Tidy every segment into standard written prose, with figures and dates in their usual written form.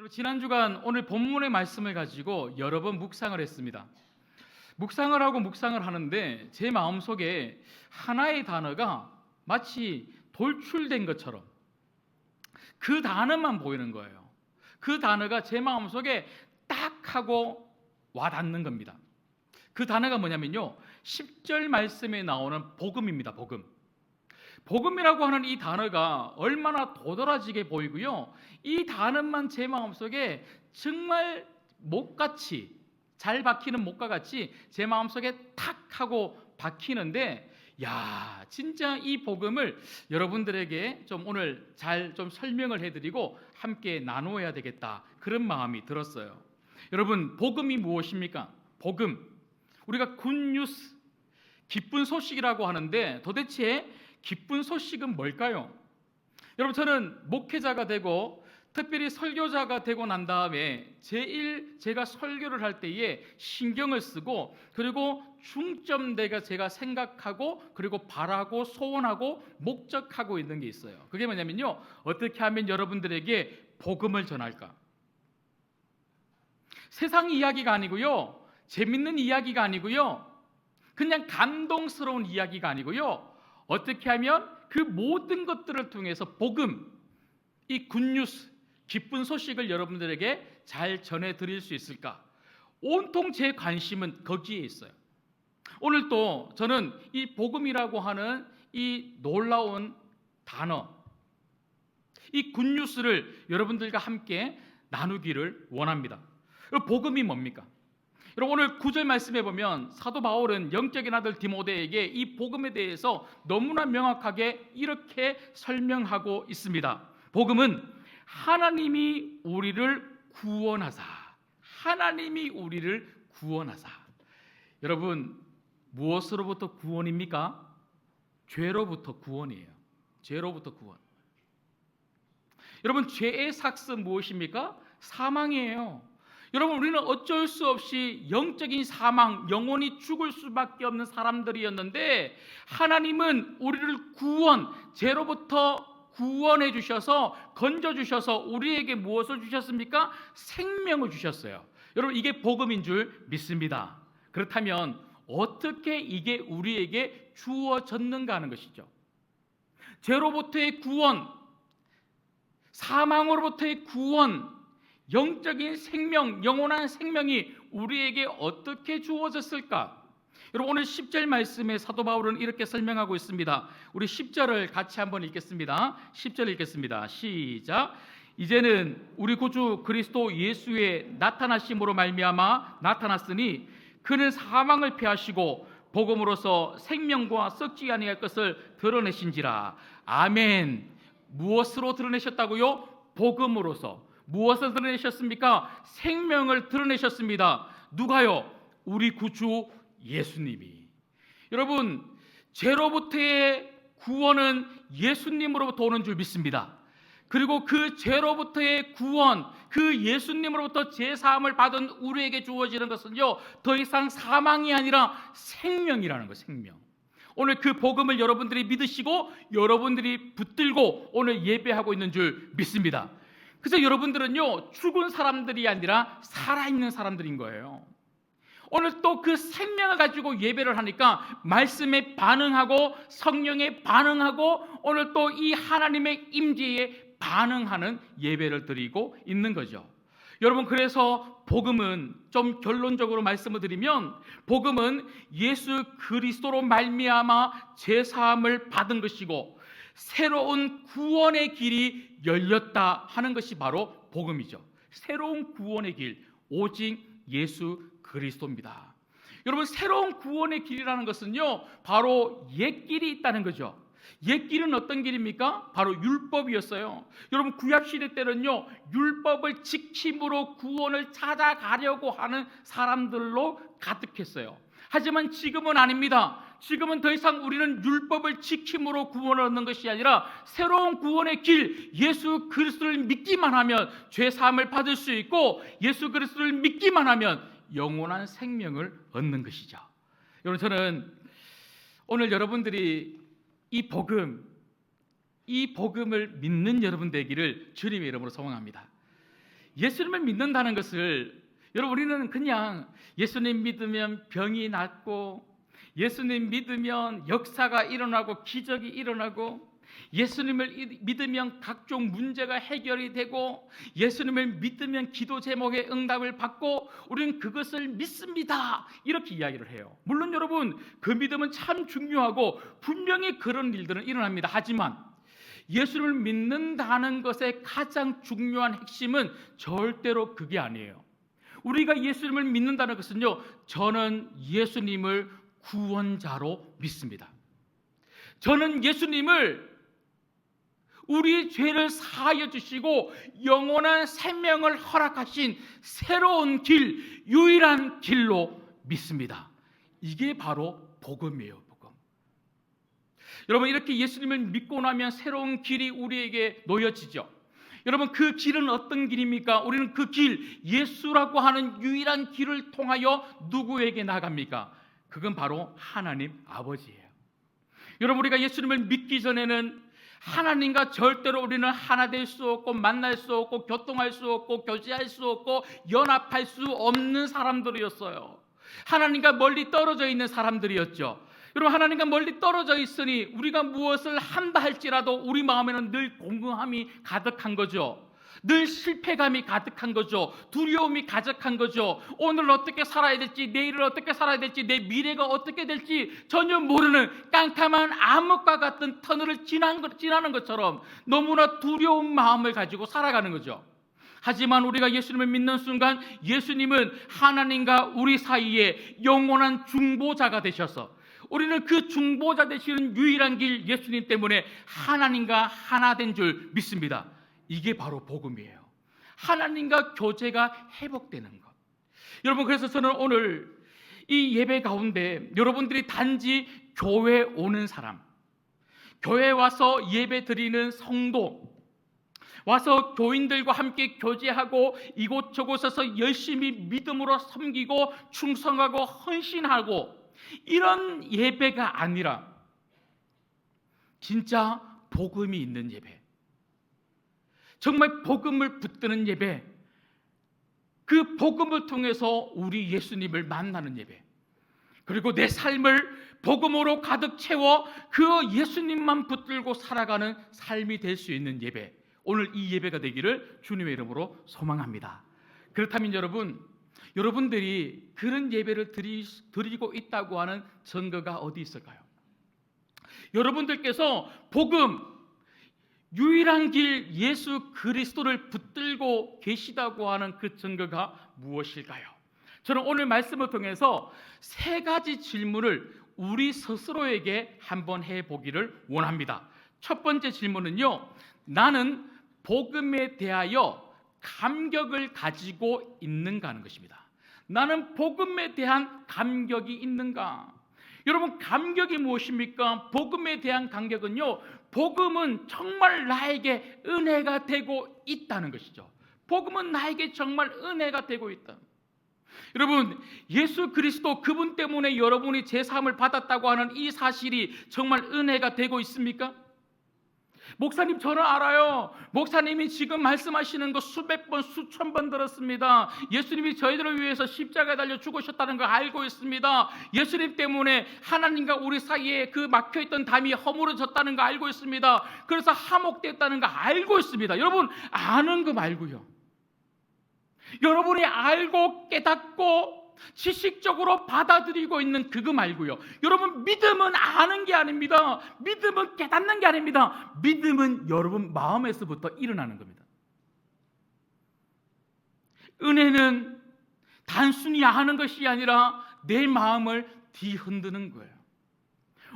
지난 주간 오늘 본문의 말씀을 가지고 여러 번 묵상을 했습니다. 묵상을 하고 묵상을 하는데 제 마음속에 하나의 단어가 마치 돌출된 것처럼 그 단어만 보이는 거예요. 그 단어가 제 마음속에 딱 하고 와닿는 겁니다. 그 단어가 뭐냐면요, 10절 말씀에 나오는 복음입니다. 복음이라고 하는 이 단어가 얼마나 도드라지게 보이고요, 이 단어만 제 마음속에 정말 못같이 잘 박히는 못과 같이 제 마음속에 탁 하고 박히는데, 야, 진짜 이 복음을 여러분들에게 좀 오늘 잘 좀 설명을 해드리고 함께 나누어야 되겠다, 그런 마음이 들었어요. 여러분, 복음이 무엇입니까? 복음, 우리가 굿뉴스, 기쁜 소식이라고 하는데 도대체 기쁜 소식은 뭘까요? 여러분, 저는 목회자가 되고 특별히 설교자가 되고 난 다음에 제가 설교를 할 때에 신경을 쓰고, 그리고 중점대가 제가 생각하고 그리고 바라고 소원하고 목적하고 있는 게 있어요. 그게 뭐냐면요, 어떻게 하면 여러분들에게 복음을 전할까? 세상 이야기가 아니고요, 재밌는 이야기가 아니고요, 그냥 감동스러운 이야기가 아니고요, 어떻게 하면 그 모든 것들을 통해서 복음, 이 굿뉴스, 기쁜 소식을 여러분들에게 잘 전해드릴 수 있을까? 온통 제 관심은 거기에 있어요. 오늘 또 저는 이 복음이라고 하는 이 놀라운 단어, 이 굿뉴스를 여러분들과 함께 나누기를 원합니다. 복음이 뭡니까? 여러분, 오늘 9절 말씀에 보면 사도 바울은 영적인 아들 디모데에게 이 복음에 대해서 너무나 명확하게 이렇게 설명하고 있습니다. 복음은 하나님이 우리를 구원하사, 하나님이 우리를 구원하사. 여러분, 무엇으로부터 구원입니까? 죄로부터 구원이에요. 죄로부터 구원. 여러분, 죄의 삭은 무엇입니까? 사망이에요. 여러분, 우리는 어쩔 수 없이 영적인 사망, 영원히 죽을 수밖에 없는 사람들이었는데, 하나님은 우리를 죄로부터 구원해 주셔서, 건져 주셔서 우리에게 무엇을 주셨습니까? 생명을 주셨어요. 여러분, 이게 복음인 줄 믿습니다. 그렇다면 어떻게 이게 우리에게 주어졌는가 하는 것이죠. 죄로부터의 구원, 사망으로부터의 구원, 영적인 생명, 영원한 생명이 우리에게 어떻게 주어졌을까? 여러분, 오늘 10절 말씀에 사도 바울은 이렇게 설명하고 있습니다. 우리 10절을 같이 한번 읽겠습니다. 10절 읽겠습니다. 시작. 이제는 우리 구주 그리스도 예수의 나타나심으로 말미암아 나타났으니 그는 사망을 패하시고 복음으로서 생명과 썩지 아니할 것을 드러내신지라. 아멘. 무엇으로 드러내셨다고요? 복음으로서. 무엇을 드러내셨습니까? 생명을 드러내셨습니다. 누가요? 우리 구주 예수님이. 여러분, 죄로부터의 구원은 예수님으로부터 오는 줄 믿습니다. 그리고 그 죄로부터의 구원, 그 예수님으로부터 죄사함을 받은 우리에게 주어지는 것은요, 더 이상 사망이 아니라 생명이라는 거예요. 생명. 오늘 그 복음을 여러분들이 믿으시고 여러분들이 붙들고 오늘 예배하고 있는 줄 믿습니다. 그래서 여러분들은요, 죽은 사람들이 아니라 살아있는 사람들인 거예요. 오늘 또 그 생명을 가지고 예배를 하니까 말씀에 반응하고 성령에 반응하고 오늘 또 이 하나님의 임재에 반응하는 예배를 드리고 있는 거죠. 여러분, 그래서 복음은, 좀 결론적으로 말씀을 드리면, 복음은 예수 그리스도로 말미암아 죄사함을 받은 것이고 새로운 구원의 길이 열렸다 하는 것이 바로 복음이죠. 새로운 구원의 길, 오직 예수 그리스도입니다. 여러분, 새로운 구원의 길이라는 것은요, 바로 옛길이 있다는 거죠. 옛길은 어떤 길입니까? 바로 율법이었어요. 여러분, 구약시대 때는요, 율법을 지킴으로 구원을 찾아가려고 하는 사람들로 가득했어요. 하지만 지금은 아닙니다. 지금은 더 이상 우리는 율법을 지킴으로 구원을 얻는 것이 아니라 새로운 구원의 길, 예수 그리스도를 믿기만 하면 죄사함을 받을 수 있고, 예수 그리스도를 믿기만 하면 영원한 생명을 얻는 것이죠. 여러분, 저는 오늘 여러분들이 이 복음을 믿는 여러분 되기를 주님의 이름으로 소망합니다. 예수님을 믿는다는 것을, 여러분, 우리는 그냥 예수님 믿으면 병이 낫고, 예수님 믿으면 역사가 일어나고 기적이 일어나고, 예수님을 믿으면 각종 문제가 해결이 되고, 예수님을 믿으면 기도 제목의 응답을 받고, 우리는 그것을 믿습니다, 이렇게 이야기를 해요. 물론 여러분, 그 믿음은 참 중요하고 분명히 그런 일들은 일어납니다. 하지만 예수님을 믿는다는 것의 가장 중요한 핵심은 절대로 그게 아니에요. 우리가 예수님을 믿는다는 것은요, 저는 예수님을 구원자로 믿습니다. 저는 예수님을 우리 죄를 사하여 주시고 영원한 생명을 허락하신 새로운 길, 유일한 길로 믿습니다. 이게 바로 복음이에요. 복음. 여러분, 이렇게 예수님을 믿고 나면 새로운 길이 우리에게 놓여지죠. 여러분, 그 길은 어떤 길입니까? 우리는 그 길, 예수라고 하는 유일한 길을 통하여 누구에게 나갑니까? 그건 바로 하나님 아버지예요. 여러분, 우리가 예수님을 믿기 전에는 하나님과 절대로 우리는 하나 될 수 없고, 만날 수 없고, 교통할 수 없고, 교제할 수 없고, 연합할 수 없는 사람들이었어요. 하나님과 멀리 떨어져 있는 사람들이었죠. 여러분, 하나님과 멀리 떨어져 있으니 우리가 무엇을 한다 할지라도 우리 마음에는 늘 공허함이 가득한 거죠. 늘 실패감이 가득한 거죠. 두려움이 가득한 거죠. 오늘 어떻게 살아야 될지, 내일을 어떻게 살아야 될지, 내 미래가 어떻게 될지 전혀 모르는 깜깜한 암흑과 같은 터널을 지나는 것처럼 너무나 두려운 마음을 가지고 살아가는 거죠. 하지만 우리가 예수님을 믿는 순간 예수님은 하나님과 우리 사이에 영원한 중보자가 되셔서, 우리는 그 중보자 되시는 유일한 길 예수님 때문에 하나님과 하나 된 줄 믿습니다. 이게 바로 복음이에요. 하나님과 교제가 회복되는 것. 여러분, 그래서 저는 오늘 이 예배 가운데 여러분들이 단지 교회 오는 사람, 교회 와서 예배 드리는 성도, 와서 교인들과 함께 교제하고 이곳저곳에서 열심히 믿음으로 섬기고 충성하고 헌신하고, 이런 예배가 아니라 진짜 복음이 있는 예배, 정말 복음을 붙드는 예배, 그 복음을 통해서 우리 예수님을 만나는 예배, 그리고 내 삶을 복음으로 가득 채워 그 예수님만 붙들고 살아가는 삶이 될 수 있는 예배, 오늘 이 예배가 되기를 주님의 이름으로 소망합니다. 그렇다면 여러분들이 그런 예배를 드리고 있다고 하는 증거가 어디 있을까요? 여러분들께서 복음, 유일한 길 예수 그리스도를 붙들고 계시다고 하는 그 증거가 무엇일까요? 저는 오늘 말씀을 통해서 세 가지 질문을 우리 스스로에게 한번 해보기를 원합니다. 첫 번째 질문은요, 나는 복음에 대하여 감격을 가지고 있는가 하는 것입니다. 나는 복음에 대한 감격이 있는가? 여러분, 감격이 무엇입니까? 복음에 대한 감격은요, 복음은 정말 나에게 은혜가 되고 있다는 것이죠. 복음은 나에게 정말 은혜가 되고 있다. 여러분, 예수 그리스도 그분 때문에 여러분이 제사함을 받았다고 하는 이 사실이 정말 은혜가 되고 있습니까? 목사님, 저는 알아요. 목사님이 지금 말씀하시는 거 수백 번, 수천 번 들었습니다. 예수님이 저희들을 위해서 십자가에 달려 죽으셨다는 걸 알고 있습니다. 예수님 때문에 하나님과 우리 사이에 그 막혀있던 담이 허물어졌다는 거 알고 있습니다. 그래서 화목됐다는 거 알고 있습니다. 여러분, 아는 거 말고요, 여러분이 알고 깨닫고 지식적으로 받아들이고 있는 그거 말고요, 여러분, 믿음은 아는 게 아닙니다. 믿음은 깨닫는 게 아닙니다. 믿음은 여러분 마음에서부터 일어나는 겁니다. 은혜는 단순히 아는 것이 아니라 내 마음을 뒤흔드는 거예요.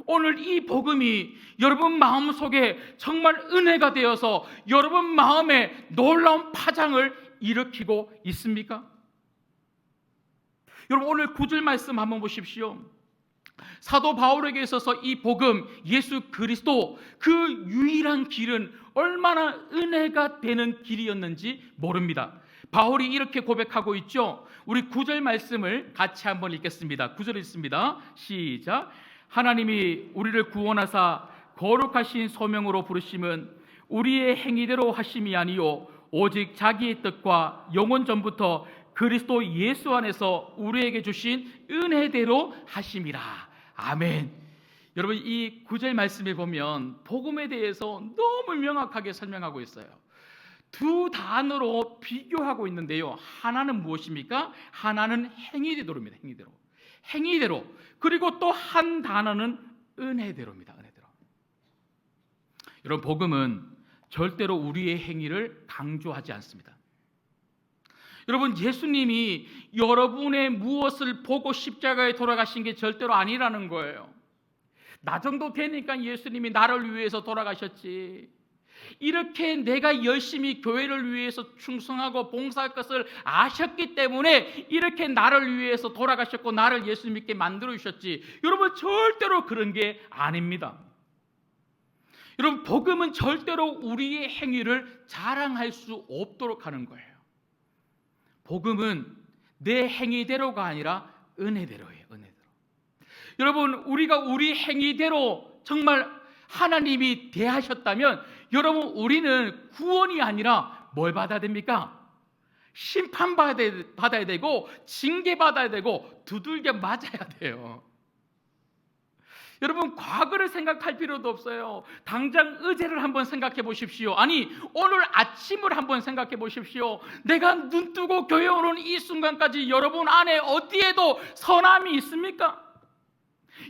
오늘 이 복음이 여러분 마음속에 정말 은혜가 되어서 여러분 마음에 놀라운 파장을 일으키고 있습니까? 여러분, 오늘 9절 말씀 한번 보십시오. 사도 바울에게 있어서 이 복음, 예수 그리스도, 그 유일한 길은 얼마나 은혜가 되는 길이었는지 모릅니다. 바울이 이렇게 고백하고 있죠. 우리 9절 말씀을 같이 한번 읽겠습니다. 9절 읽습니다. 시작. 하나님이 우리를 구원하사 거룩하신 소명으로 부르심은 우리의 행위대로 하심이 아니요 오직 자기의 뜻과 영원 전부터 그리스도 예수 안에서 우리에게 주신 은혜대로 하심이라. 아멘. 여러분, 이 9절 말씀에 보면 복음에 대해서 너무 명확하게 설명하고 있어요. 두 단어로 비교하고 있는데요, 하나는 무엇입니까? 하나는 행위대로입니다. 행위대로. 그리고 또 한 단어는 은혜대로입니다. 은혜대로. 여러분, 복음은 절대로 우리의 행위를 강조하지 않습니다. 여러분, 예수님이 여러분의 무엇을 보고 십자가에 돌아가신 게 절대로 아니라는 거예요. 나 정도 되니까 예수님이 나를 위해서 돌아가셨지, 이렇게 내가 열심히 교회를 위해서 충성하고 봉사할 것을 아셨기 때문에 이렇게 나를 위해서 돌아가셨고 나를 예수 믿게 만들어 주셨지, 여러분 절대로 그런 게 아닙니다. 여러분, 복음은 절대로 우리의 행위를 자랑할 수 없도록 하는 거예요. 복음은 내 행위대로가 아니라 은혜대로예요. 은혜대로. 여러분, 우리가 우리 행위대로 정말 하나님이 대하셨다면, 여러분, 우리는 구원이 아니라 뭘 받아야 됩니까? 심판받아야 되고 징계받아야 되고 두들겨 맞아야 돼요. 여러분, 과거를 생각할 필요도 없어요. 당장 어제를 한번 생각해 보십시오. 아니, 오늘 아침을 한번 생각해 보십시오. 내가 눈 뜨고 교회 오는 이 순간까지 여러분 안에 어디에도 선함이 있습니까?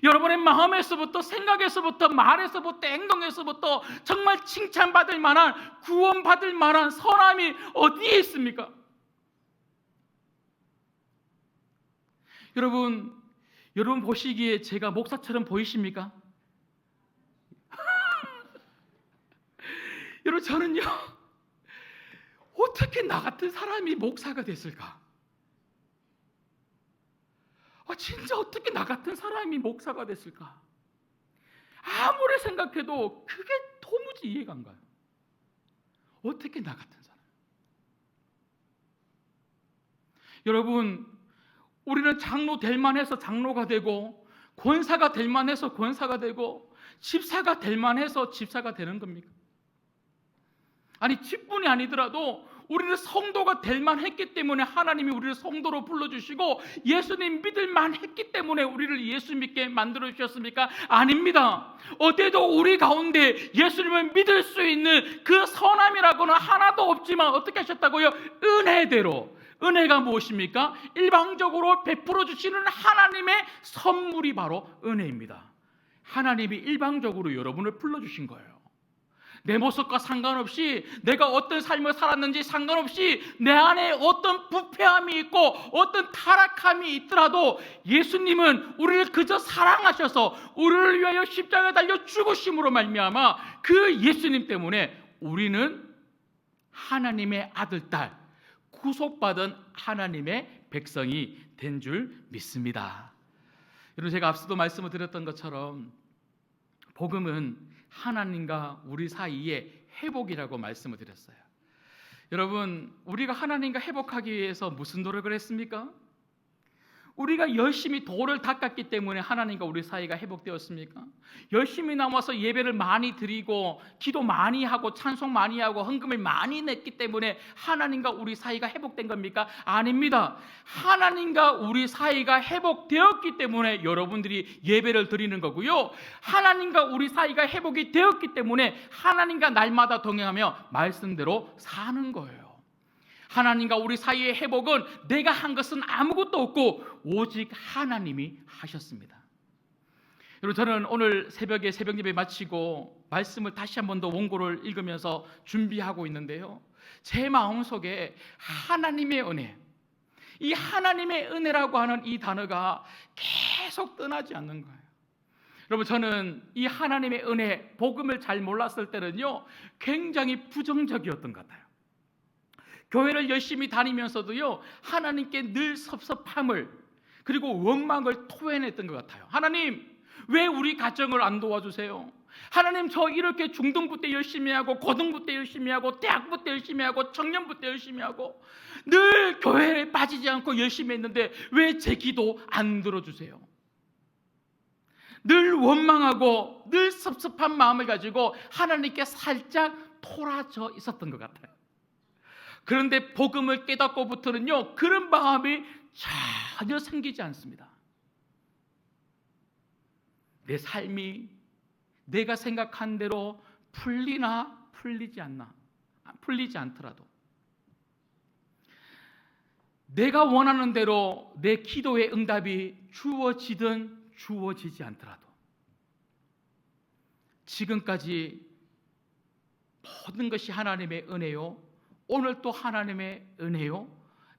여러분의 마음에서부터, 생각에서부터, 말에서부터, 행동에서부터 정말 칭찬받을 만한, 구원받을 만한 선함이 어디에 있습니까? 여러분 보시기에 제가 목사처럼 보이십니까? 여러분, 저는요, 어떻게 나 같은 사람이 목사가 됐을까? 진짜 어떻게 나 같은 사람이 목사가 됐을까? 아무리 생각해도 그게 도무지 이해가 안 가요. 어떻게 나 같은 사람? 여러분, 우리는 장로 될 만해서 장로가 되고, 권사가 될 만해서 권사가 되고, 집사가 될 만해서 집사가 되는 겁니까? 아니, 직분이 아니더라도 우리는 성도가 될 만했기 때문에 하나님이 우리를 성도로 불러주시고, 예수님 믿을 만했기 때문에 우리를 예수 믿게 만들어 주셨습니까? 아닙니다. 어때도 우리 가운데 예수님을 믿을 수 있는 그 선함이라고는 하나도 없지만 어떻게 하셨다고요? 은혜대로. 은혜가 무엇입니까? 일방적으로 베풀어 주시는 하나님의 선물이 바로 은혜입니다. 하나님이 일방적으로 여러분을 불러주신 거예요. 내 모습과 상관없이, 내가 어떤 삶을 살았는지 상관없이, 내 안에 어떤 부패함이 있고 어떤 타락함이 있더라도 예수님은 우리를 그저 사랑하셔서 우리를 위하여 십자가에 달려 죽으심으로 말미암아 그 예수님 때문에 우리는 하나님의 아들, 딸, 구속받은 하나님의 백성이 된 줄 믿습니다. 여러분, 제가 앞서도 말씀을 드렸던 것처럼 복음은 하나님과 우리 사이의 회복이라고 말씀을 드렸어요. 여러분, 우리가 하나님과 회복하기 위해서 무슨 노력을 했습니까? 우리가 열심히 돌을 닦았기 때문에 하나님과 우리 사이가 회복되었습니까? 열심히 나와서 예배를 많이 드리고 기도 많이 하고 찬송 많이 하고 헌금을 많이 냈기 때문에 하나님과 우리 사이가 회복된 겁니까? 아닙니다. 하나님과 우리 사이가 회복되었기 때문에 여러분들이 예배를 드리는 거고요, 하나님과 우리 사이가 회복이 되었기 때문에 하나님과 날마다 동행하며 말씀대로 사는 거예요. 하나님과 우리 사이의 회복은 내가 한 것은 아무것도 없고 오직 하나님이 하셨습니다. 여러분, 저는 오늘 새벽에 새벽 예배 마치고 말씀을 다시 한 번 더 원고를 읽으면서 준비하고 있는데요, 제 마음속에 하나님의 은혜, 이 하나님의 은혜라고 하는 이 단어가 계속 떠나지 않는 거예요. 여러분, 저는 이 하나님의 은혜, 복음을 잘 몰랐을 때는요 굉장히 부정적이었던 것 같아요. 교회를 열심히 다니면서도요 하나님께 늘 섭섭함을 그리고 원망을 토해냈던 것 같아요. 하나님, 왜 우리 가정을 안 도와주세요? 하나님, 저 이렇게 중등부 때 열심히 하고 고등부 때 열심히 하고 대학부 때 열심히 하고 청년부 때 열심히 하고 늘 교회에 빠지지 않고 열심히 했는데 왜 제 기도 안 들어주세요? 늘 원망하고 늘 섭섭한 마음을 가지고 하나님께 살짝 토라져 있었던 것 같아요. 그런데 복음을 깨닫고부터는요, 그런 마음이 전혀 생기지 않습니다. 내 삶이 내가 생각한 대로 풀리나 풀리지 않나, 풀리지 않더라도, 내가 원하는 대로 내 기도의 응답이 주어지든 주어지지 않더라도, 지금까지 모든 것이 하나님의 은혜요, 오늘 또 하나님의 은혜요,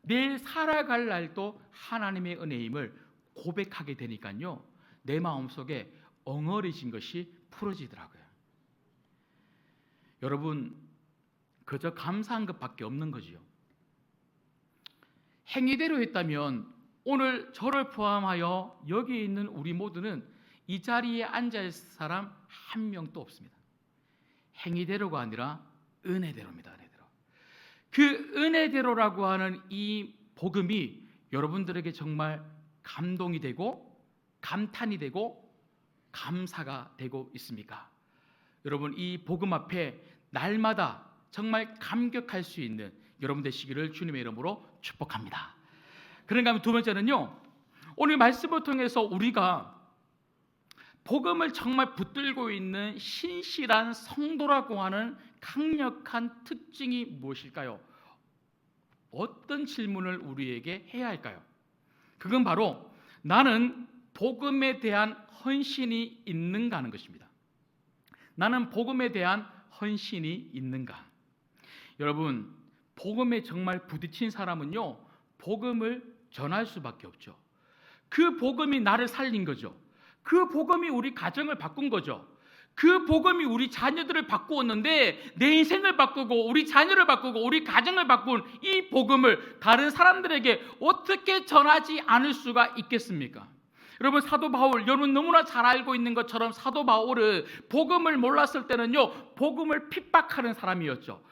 내일 살아갈 날도 하나님의 은혜임을 고백하게 되니까요, 내 마음속에 엉어리진 것이 풀어지더라고요. 여러분, 그저 감사한 것밖에 없는 거지요. 행위대로 했다면 오늘 저를 포함하여 여기 있는 우리 모두는 이 자리에 앉아있을 사람 한 명도 없습니다. 행위대로가 아니라 은혜대로입니다. 은혜대로. 그 은혜대로라고 하는 이 복음이 여러분들에게 정말 감동이 되고 감탄이 되고 감사가 되고 있습니까? 여러분, 이 복음 앞에 날마다 정말 감격할 수 있는 여러분 되시기를 주님의 이름으로 축복합니다. 그런가 하면 두 번째는요, 오늘 말씀을 통해서 우리가 복음을 정말 붙들고 있는 신실한 성도라고 하는 강력한 특징이 무엇일까요? 어떤 질문을 우리에게 해야 할까요? 그건 바로 나는 복음에 대한 헌신이 있는가 하는 것입니다. 나는 복음에 대한 헌신이 있는가? 여러분, 복음에 정말 부딪힌 사람은요, 복음을 전할 수밖에 없죠. 그 복음이 나를 살린 거죠. 그 복음이 우리 가정을 바꾼 거죠. 그 복음이 우리 자녀들을 바꾸었는데, 내 인생을 바꾸고 우리 자녀를 바꾸고 우리 가정을 바꾼 이 복음을 다른 사람들에게 어떻게 전하지 않을 수가 있겠습니까? 여러분, 사도 바울, 여러분 너무나 잘 알고 있는 것처럼 사도 바울은 복음을 몰랐을 때는요, 복음을 핍박하는 사람이었죠.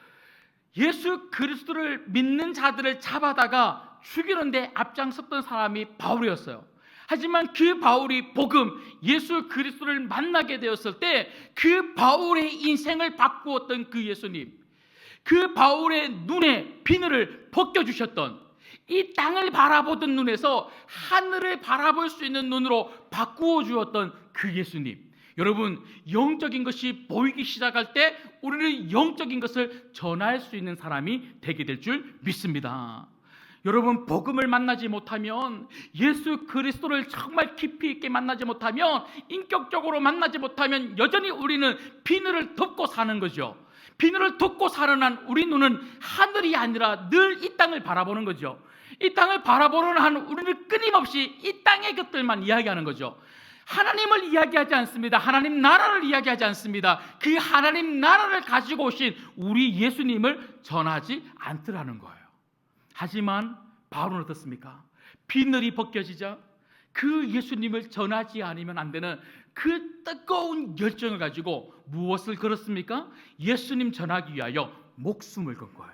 예수 그리스도를 믿는 자들을 잡아다가 죽이는데 앞장섰던 사람이 바울이었어요. 하지만 그 바울이 복음, 예수 그리스도를 만나게 되었을 때 그 바울의 인생을 바꾸었던 그 예수님, 그 바울의 눈에 비늘을 벗겨주셨던, 이 땅을 바라보던 눈에서 하늘을 바라볼 수 있는 눈으로 바꾸어 주었던 그 예수님. 여러분, 영적인 것이 보이기 시작할 때 우리는 영적인 것을 전할 수 있는 사람이 되게 될 줄 믿습니다. 여러분, 복음을 만나지 못하면, 예수 그리스도를 정말 깊이 있게 만나지 못하면, 인격적으로 만나지 못하면 여전히 우리는 비늘을 덮고 사는 거죠. 비늘을 덮고 사는 한 우리 눈은 하늘이 아니라 늘 이 땅을 바라보는 거죠. 이 땅을 바라보는 한 우리는 끊임없이 이 땅의 것들만 이야기하는 거죠. 하나님을 이야기하지 않습니다. 하나님 나라를 이야기하지 않습니다. 그 하나님 나라를 가지고 오신 우리 예수님을 전하지 않더라는 거예요. 하지만 바울은 어떻습니까? 비늘이 벗겨지자 그 예수님을 전하지 않으면 안 되는 그 뜨거운 열정을 가지고 무엇을 걸었습니까? 예수님 전하기 위하여 목숨을 건 거예요.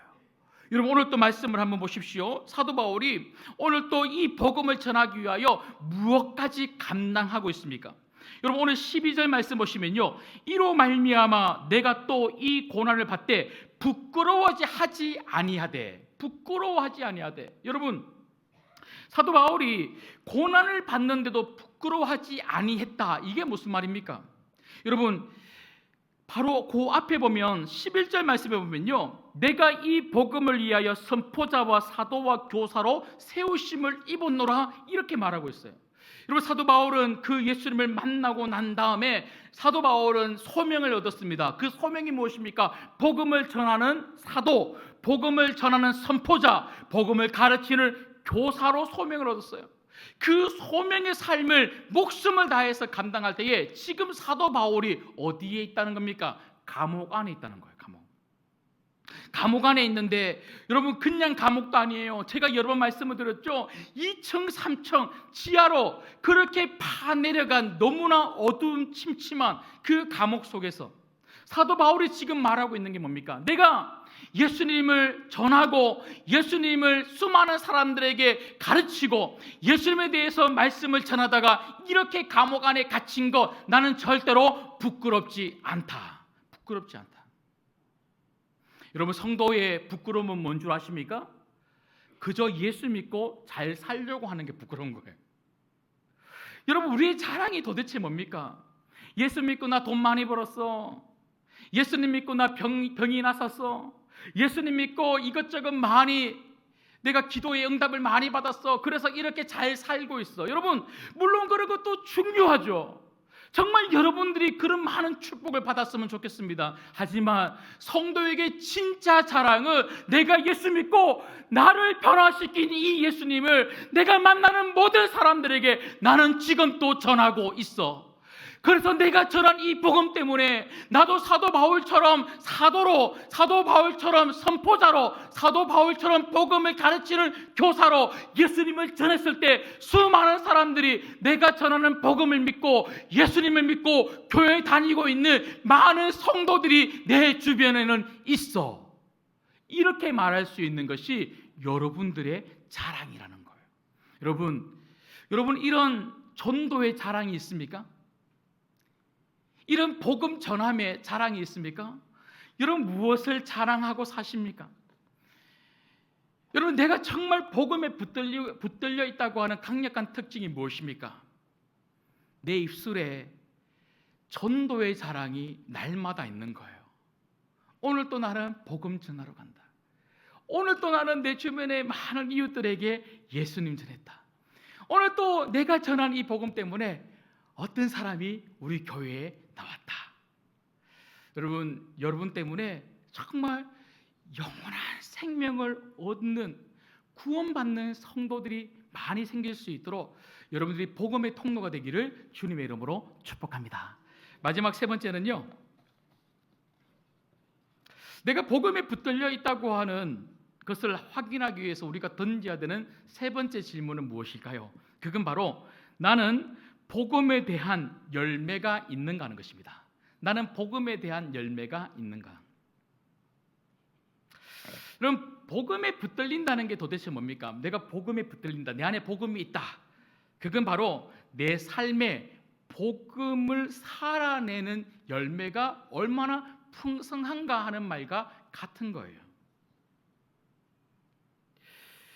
여러분, 오늘 또 말씀을 한번 보십시오. 사도 바울이 오늘 또 이 복음을 전하기 위하여 무엇까지 감당하고 있습니까? 여러분, 오늘 12절 말씀 보시면요, 이로 말미암아 내가 또 이 고난을 받되 부끄러워하지 아니하되. 여러분, 사도 바울이 고난을 받는데도 부끄러워하지 아니했다. 이게 무슨 말입니까? 여러분, 바로 그 앞에 보면 11절 말씀에 보면요, 내가 이 복음을 위하여 선포자와 사도와 교사로 세우심을 입었노라, 이렇게 말하고 있어요. 여러분, 사도 바울은 그 예수님을 만나고 난 다음에 사도 바울은 소명을 얻었습니다. 그 소명이 무엇입니까? 복음을 전하는 사도, 복음을 전하는 선포자, 복음을 가르치는 교사로 소명을 얻었어요. 그 소명의 삶을 목숨을 다해서 감당할 때에 지금 사도 바울이 어디에 있다는 겁니까? 감옥 안에 있다는 거예요. 감옥 안에 있는데, 여러분, 그냥 감옥도 아니에요. 제가 여러 번 말씀을 드렸죠. 2층 3층 지하로 그렇게 파내려간 너무나 어두운 침침한 그 감옥 속에서 사도 바울이 지금 말하고 있는 게 뭡니까? 내가 예수님을 전하고 예수님을 수많은 사람들에게 가르치고 예수님에 대해서 말씀을 전하다가 이렇게 감옥 안에 갇힌 것, 나는 절대로 부끄럽지 않다. 여러분, 성도의 부끄러움은 뭔 줄 아십니까? 그저 예수 믿고 잘 살려고 하는 게 부끄러운 거예요. 여러분, 우리의 자랑이 도대체 뭡니까? 예수 믿고 나 돈 많이 벌었어. 예수님 믿고 나 병이 났었어. 예수님 믿고 이것저것 많이 내가 기도의 응답을 많이 받았어. 그래서 이렇게 잘 살고 있어. 여러분, 물론 그런 것도 중요하죠. 정말 여러분들이 그런 많은 축복을 받았으면 좋겠습니다. 하지만 성도에게 진짜 자랑은 내가 예수 믿고 나를 변화시킨 이 예수님을 내가 만나는 모든 사람들에게 나는 지금 또 전하고 있어. 그래서 내가 전한 이 복음 때문에 나도 사도 바울처럼 사도 바울처럼 선포자로, 사도 바울처럼 복음을 가르치는 교사로 예수님을 전했을 때 수많은 사람들이 내가 전하는 복음을 믿고 예수님을 믿고 교회에 다니고 있는 많은 성도들이 내 주변에는 있어. 이렇게 말할 수 있는 것이 여러분들의 자랑이라는 거예요. 여러분 이런 전도의 자랑이 있습니까? 이런 복음 전함의 자랑이 있습니까? 여러분, 무엇을 자랑하고 사십니까? 여러분, 내가 정말 복음에 붙들려 있다고 하는 강력한 특징이 무엇입니까? 내 입술에 전도의 자랑이 날마다 있는 거예요. 오늘 또 나는 복음 전하러 간다. 오늘 또 나는 내 주변의 많은 이웃들에게 예수님 전했다. 오늘 또 내가 전한 이 복음 때문에 어떤 사람이 우리 교회에 나왔다. 여러분 때문에 정말 영원한 생명을 얻는, 구원받는 성도들이 많이 생길 수 있도록 여러분들이 복음의 통로가 되기를 주님의 이름으로 축복합니다. 마지막 세 번째는요, 내가 복음에 붙들려 있다고 하는 것을 확인하기 위해서 우리가 던져야 되는 세 번째 질문은 무엇일까요? 그건 바로 나는 복음에 대한 열매가 있는가 하는 것입니다. 나는 복음에 대한 열매가 있는가? 그럼 복음에 붙들린다는 게 도대체 뭡니까? 내가 복음에 붙들린다, 내 안에 복음이 있다. 그건 바로 내 삶에 복음을 살아내는 열매가 얼마나 풍성한가 하는 말과 같은 거예요.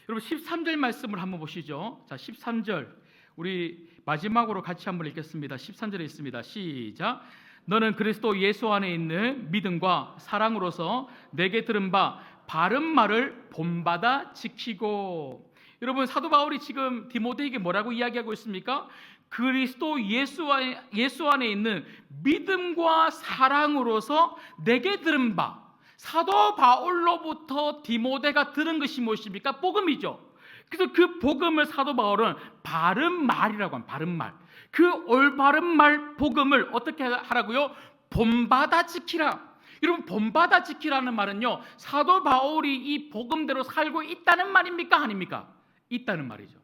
여러분, 13절 말씀을 한번 보시죠. 자, 13절 우리 마지막으로 같이 한번 읽겠습니다. 13절에 있습니다. 시작. 너는 그리스도 예수 안에 있는 믿음과 사랑으로서 내게 들은 바 바른 말을 본받아 지키고. 여러분, 사도 바울이 지금 디모데에게 뭐라고 이야기하고 있습니까? 그리스도 예수 안에 있는 믿음과 사랑으로서 내게 들은 바. 사도 바울로부터 디모데가 들은 것이 무엇입니까? 복음이죠. 그래서 그 복음을 사도 바울은 바른 말이라고 합니다. 바른 말. 그 올바른 말 복음을 어떻게 하라고요? 본받아 지키라. 여러분, 본받아 지키라는 말은요, 사도 바울이 이 복음대로 살고 있다는 말입니까? 아닙니까? 있다는 말이죠.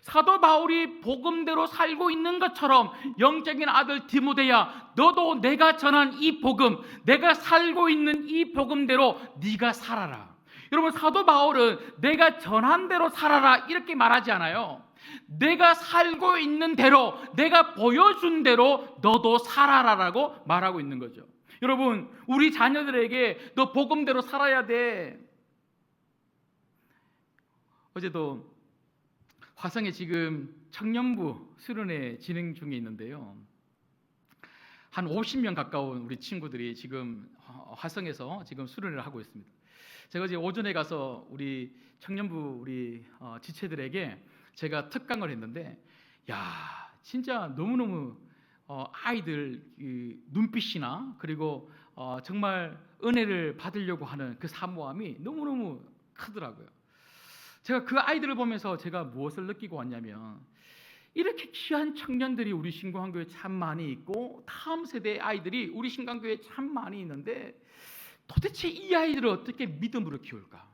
사도 바울이 복음대로 살고 있는 것처럼 영적인 아들 디모데야, 너도 내가 전한 이 복음, 내가 살고 있는 이 복음대로 네가 살아라. 여러분, 사도 바울은 내가 전한 대로 살아라 이렇게 말하지 않아요. 내가 살고 있는 대로, 내가 보여준 대로 너도 살아라라고 말하고 있는 거죠. 여러분, 우리 자녀들에게 너 복음대로 살아야 돼. 어제도 화성에 지금 청년부 수련회 진행 중에 있는데요, 한 50명 가까운 우리 친구들이 지금 화성에서 지금 수련회를 하고 있습니다. 제가 어제 오전에 가서 우리 청년부 우리 지체들에게 제가 특강을 했는데, 야, 진짜 너무너무 아이들 눈빛이나 그리고 정말 은혜를 받으려고 하는 그 사모함이 너무너무 크더라고요. 제가 그 아이들을 보면서 제가 무엇을 느끼고 왔냐면, 이렇게 귀한 청년들이 우리 신광교회에 참 많이 있고 다음 세대의 아이들이 우리 신광교회에 참 많이 있는데 도대체 이 아이들을 어떻게 믿음으로 키울까?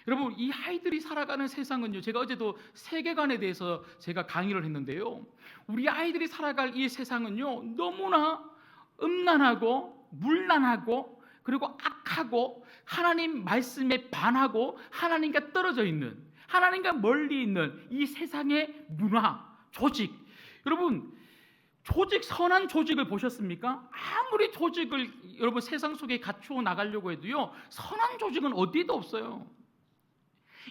여러분, 이 아이들이 살아가는 세상은요, 제가 어제도 세계관에 대해서 제가 강의를 했는데요, 우리 아이들이 살아갈 이 세상은요, 너무나 음란하고 문란하고 그리고 악하고 하나님 말씀에 반하고 하나님과 떨어져 있는, 하나님과 멀리 있는 이 세상의 문화, 조직. 여러분, 조직, 선한 조직을 보셨습니까? 아무리 조직을 여러분 세상 속에 갖추어 나가려고 해도요, 선한 조직은 어디에도 없어요.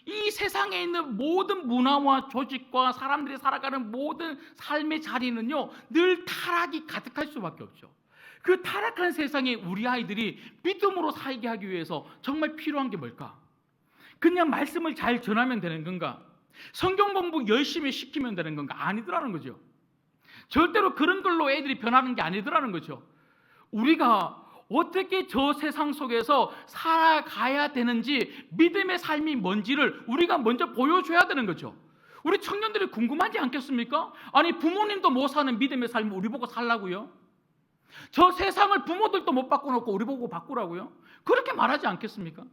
이 세상에 있는 모든 문화와 조직과 사람들이 살아가는 모든 삶의 자리는요, 늘 타락이 가득할 수밖에 없죠. 그 타락한 세상에 우리 아이들이 믿음으로 살게 하기 위해서 정말 필요한 게 뭘까? 그냥 말씀을 잘 전하면 되는 건가? 성경 공부 열심히 시키면 되는 건가? 아니더라는 거죠. 절대로 그런 걸로 애들이 변하는 게 아니더라는 거죠. 우리가 어떻게 저 세상 속에서 살아가야 되는지, 믿음의 삶이 뭔지를 우리가 먼저 보여줘야 되는 거죠. 우리 청년들이 궁금하지 않겠습니까? 아니, 부모님도 못 사는 믿음의 삶을 우리 보고 살라고요? 저 세상을 부모들도 못 바꿔놓고 우리 보고 바꾸라고요? 그렇게 말하지 않겠습니까?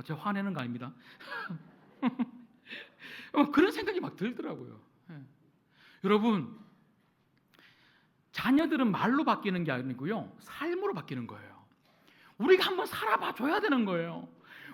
제가 화내는 거 아닙니다. 그런 생각이 막 들더라고요. 여러분, 자녀들은 말로 바뀌는 게 아니고요, 삶으로 바뀌는 거예요. 우리가 한번 살아봐 줘야 되는 거예요.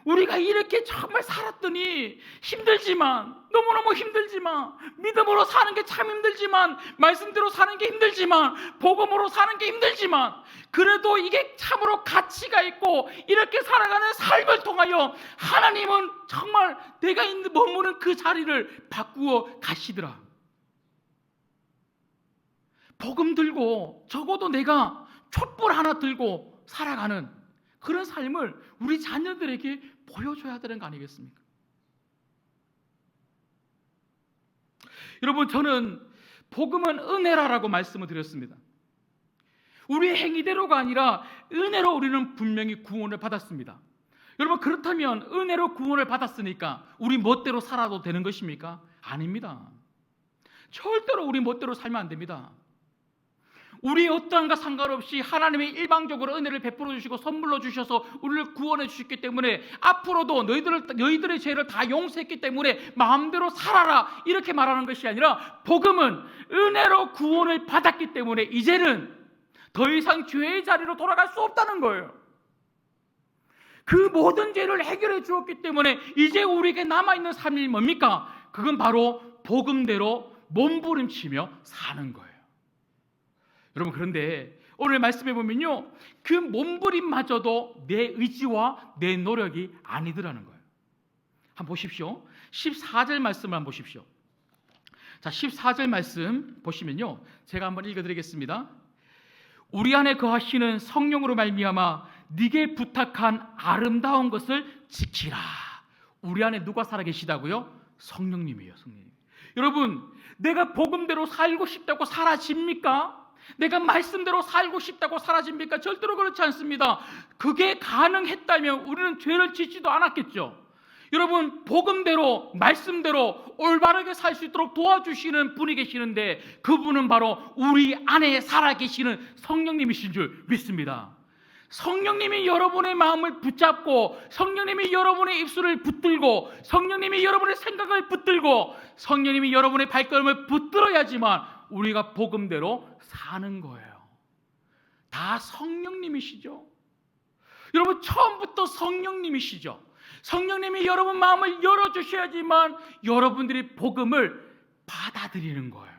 우리가 이렇게 정말 살았더니 힘들지만, 너무너무 힘들지만, 믿음으로 사는 게 참 힘들지만, 말씀대로 사는 게 힘들지만, 복음으로 사는 게 힘들지만, 그래도 이게 참으로 가치가 있고 이렇게 살아가는 삶을 통하여 하나님은 정말 내가 머무는 그 자리를 바꾸어 가시더라. 복음 들고 적어도 내가 촛불 하나 들고 살아가는 그런 삶을 우리 자녀들에게 보여줘야 되는 거 아니겠습니까? 여러분, 저는 복음은 은혜라고 말씀을 드렸습니다. 우리의 행위대로가 아니라 은혜로 우리는 분명히 구원을 받았습니다. 여러분, 그렇다면 은혜로 구원을 받았으니까 우리 멋대로 살아도 되는 것입니까? 아닙니다. 절대로 우리 멋대로 살면 안 됩니다. 우리의 어떠한가 상관없이 하나님의 일방적으로 은혜를 베풀어 주시고 선물로 주셔서 우리를 구원해 주셨기 때문에 앞으로도 너희들의 죄를 다 용서했기 때문에 마음대로 살아라, 이렇게 말하는 것이 아니라, 복음은 은혜로 구원을 받았기 때문에 이제는 더 이상 죄의 자리로 돌아갈 수 없다는 거예요. 그 모든 죄를 해결해 주었기 때문에 이제 우리에게 남아있는 삶이 뭡니까? 그건 바로 복음대로 몸부림치며 사는 거예요. 여러분, 그런데 오늘 말씀해 보면요, 그 몸부림마저도 내 의지와 내 노력이 아니더라는 거예요. 한번 보십시오. 14절 말씀을 한번 보십시오. 자, 14절 말씀 보시면요, 제가 한번 읽어드리겠습니다. 우리 안에 거하시는 성령으로 말미암아 네게 부탁한 아름다운 것을 지키라. 우리 안에 누가 살아계시다고요? 성령님이에요. 성령님. 여러분, 내가 복음대로 살고 싶다고 사라집니까? 내가 말씀대로 살고 싶다고 사라집니까? 절대로 그렇지 않습니다. 그게 가능했다면 우리는 죄를 짓지도 않았겠죠. 여러분, 복음대로 말씀대로 올바르게 살 수 있도록 도와주시는 분이 계시는데, 그분은 바로 우리 안에 살아계시는 성령님이신 줄 믿습니다. 성령님이 여러분의 마음을 붙잡고, 성령님이 여러분의 입술을 붙들고, 성령님이 여러분의 생각을 붙들고, 성령님이 여러분의 발걸음을 붙들어야지만 우리가 복음대로 사는 거예요. 다 성령님이시죠. 여러분, 처음부터 성령님이시죠. 성령님이 여러분 마음을 열어주셔야지만 여러분들이 복음을 받아들이는 거예요.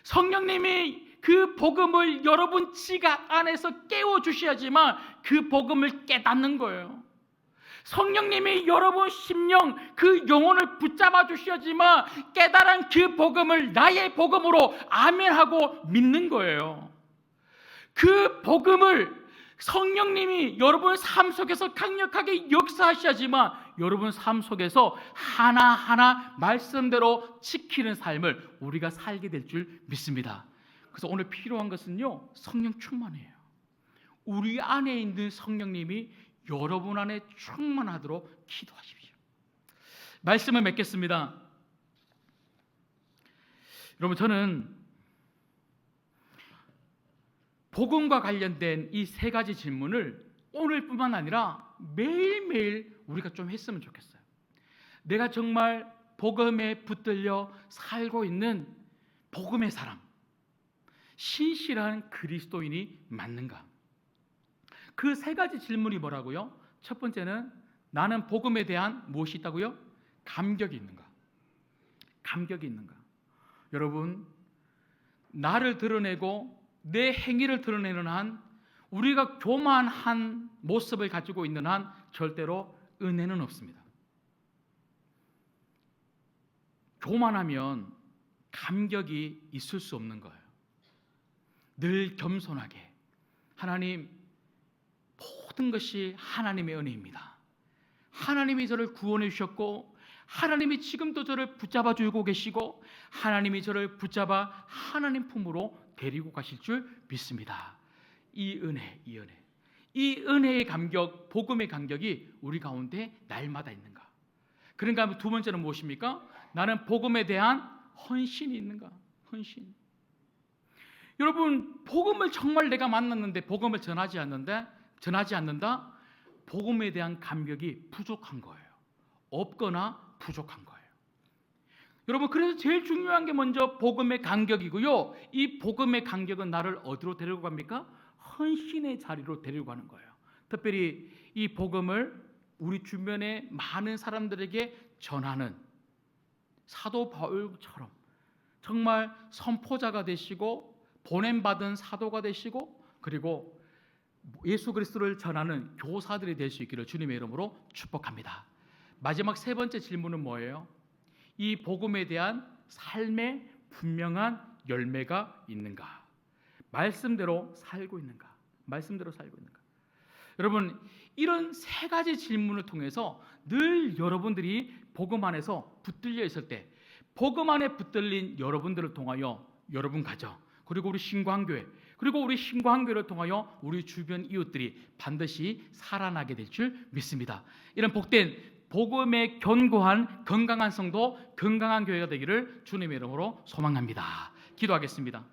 성령님이 그 복음을 여러분 지각 안에서 깨워주셔야지만 그 복음을 깨닫는 거예요. 성령님이 여러분 심령, 그 영혼을 붙잡아 주셔야지만 깨달은 그 복음을 나의 복음으로 아멘하고 믿는 거예요. 그 복음을 성령님이 여러분 삶 속에서 강력하게 역사하셔야지만 여러분 삶 속에서 하나하나 말씀대로 지키는 삶을 우리가 살게 될 줄 믿습니다. 그래서 오늘 필요한 것은요, 성령 충만이에요. 우리 안에 있는 성령님이 여러분 안에 충만하도록 기도하십시오. 말씀을 맺겠습니다. 여러분, 저는 복음과 관련된 이 세 가지 질문을 오늘뿐만 아니라 매일매일 우리가 좀 했으면 좋겠어요. 내가 정말 복음에 붙들려 살고 있는 복음의 사람, 신실한 그리스도인이 맞는가? 그 세 가지 질문이 뭐라고요? 첫 번째는 나는 복음에 대한 무엇이 있다고요? 감격이 있는가? 감격이 있는가? 여러분, 나를 드러내고 내 행위를 드러내는 한, 우리가 교만한 모습을 가지고 있는 한 절대로 은혜는 없습니다. 교만하면 감격이 있을 수 없는 거예요. 늘 겸손하게, 하나님, 모든 것이 하나님의 은혜입니다. 하나님이 저를 구원해 주셨고, 하나님이 지금도 저를 붙잡아 주고 계시고, 하나님이 저를 붙잡아 하나님 품으로 데리고 가실 줄 믿습니다. 이 은혜의 감격, 복음의 감격이 우리 가운데 날마다 있는가? 그런가 하면 두 번째는 무엇입니까? 나는 복음에 대한 헌신이 있는가? 헌신. 여러분, 복음을 정말 내가 만났는데 복음을 전하지 않는다? 복음에 대한 감격이 부족한 거예요. 없거나 부족한 거예요. 여러분, 그래서 제일 중요한 게 먼저 복음의 감격이고요. 이 복음의 감격은 나를 어디로 데리고 갑니까? 헌신의 자리로 데리고 가는 거예요. 특별히 이 복음을 우리 주변의 많은 사람들에게 전하는 사도 바울처럼 정말 선포자가 되시고 보냄받은 사도가 되시고, 그리고 예수 그리스도를 전하는 교사들이 될 수 있기를 주님의 이름으로 축복합니다. 마지막 세 번째 질문은 뭐예요? 이 복음에 대한 삶의 분명한 열매가 있는가? 말씀대로 살고 있는가? 여러분, 이런 세 가지 질문을 통해서 늘 여러분들이 복음 안에서 붙들려 있을 때, 복음 안에 붙들린 여러분들을 통하여 여러분 가정, 그리고 우리 신광교회, 그리고 우리 신광교회를 통하여 우리 주변 이웃들이 반드시 살아나게 될 줄 믿습니다. 이런 복된 복음에 견고한 건강한 성도, 건강한 교회가 되기를 주님의 이름으로 소망합니다. 기도하겠습니다.